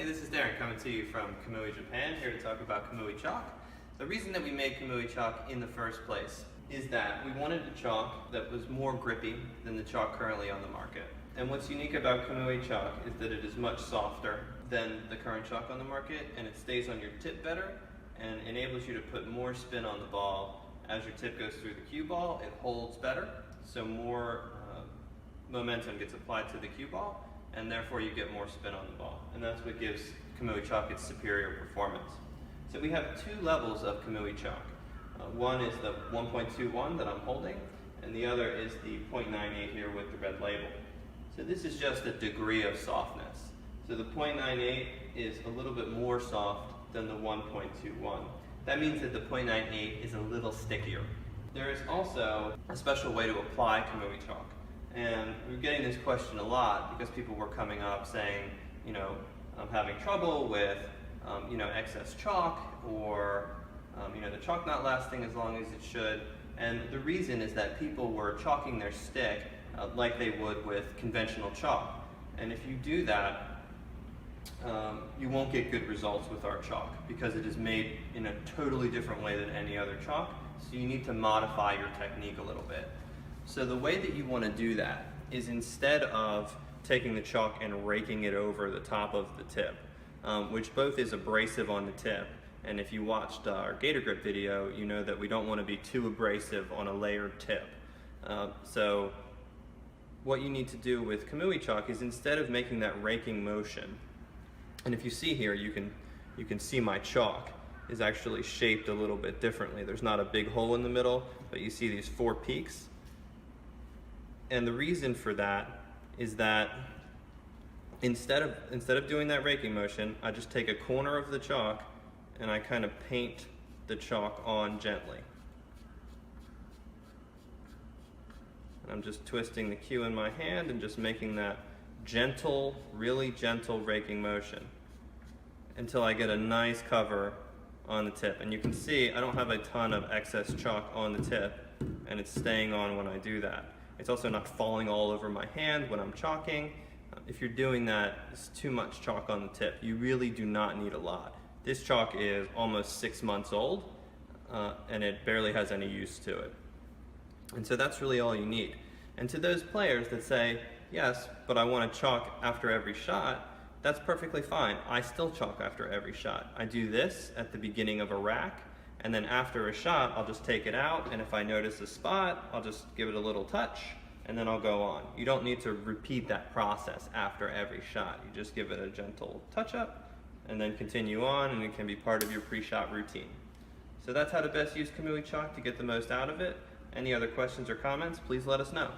this is Darren coming to you from Kamui, Japan, here to talk about Kamui chalk. The reason that we made Kamui chalk in the first place is that we wanted a chalk that was more grippy than the chalk currently on the market. And what's unique about Kamui chalk is that it is much softer than the current chalk on the market, and it stays on your tip better and enables you to put more spin on the ball. As your tip goes through the cue ball, it holds better, so more momentum gets applied to the cue ball, and therefore you get more spin on the ball. And that's what gives Kamui chalk its superior performance. So we have two levels of Kamui chalk. One is the 1.21 that I'm holding, and the other is the 0.98 here with the red label. So this is just a degree of softness. So the 0.98 is a little bit more soft than the 1.21. That means that the 0.98 is a little stickier. There is also a special way to apply Kamui chalk. And we're getting this question a lot because people were coming up saying, I'm having trouble with, excess chalk, or, the chalk not lasting as long as it should. And the reason is that people were chalking their stick like they would with conventional chalk. And if you do that, you won't get good results with our chalk because it is made in a totally different way than any other chalk. So you need to modify your technique a little bit. So the way that you want to do that is instead of taking the chalk and raking it over the top of the tip, which both is abrasive on the tip, and if you watched our Gator Grip video, you know that we don't want to be too abrasive on a layered tip. So what you need to do with Kamui chalk is instead of making that raking motion, and if you see here, you can see my chalk is actually shaped a little bit differently. There's not a big hole in the middle, but you see these 4 peaks. And the reason for that is that instead of doing that raking motion, I just take a corner of the chalk and I kind of paint the chalk on gently. And I'm just twisting the cue in my hand and just making that gentle, really gentle raking motion until I get a nice cover on the tip. And you can see I don't have a ton of excess chalk on the tip, and it's staying on when I do that. It's also not falling all over my hand when I'm chalking. If you're doing that, it's too much chalk on the tip. You really do not need a lot. This chalk is almost 6 months old, and it barely has any use to it. And so that's really all you need. And to those players that say, yes, but I want to chalk after every shot, that's perfectly fine. I still chalk after every shot. I do this at the beginning of a rack, and then after a shot, I'll just take it out, and if I notice a spot, I'll just give it a little touch, and then I'll go on. You don't need to repeat that process after every shot. You just give it a gentle touch-up, and then continue on, and it can be part of your pre-shot routine. So that's how to best use Kamui chalk to get the most out of it. Any other questions or comments, please let us know.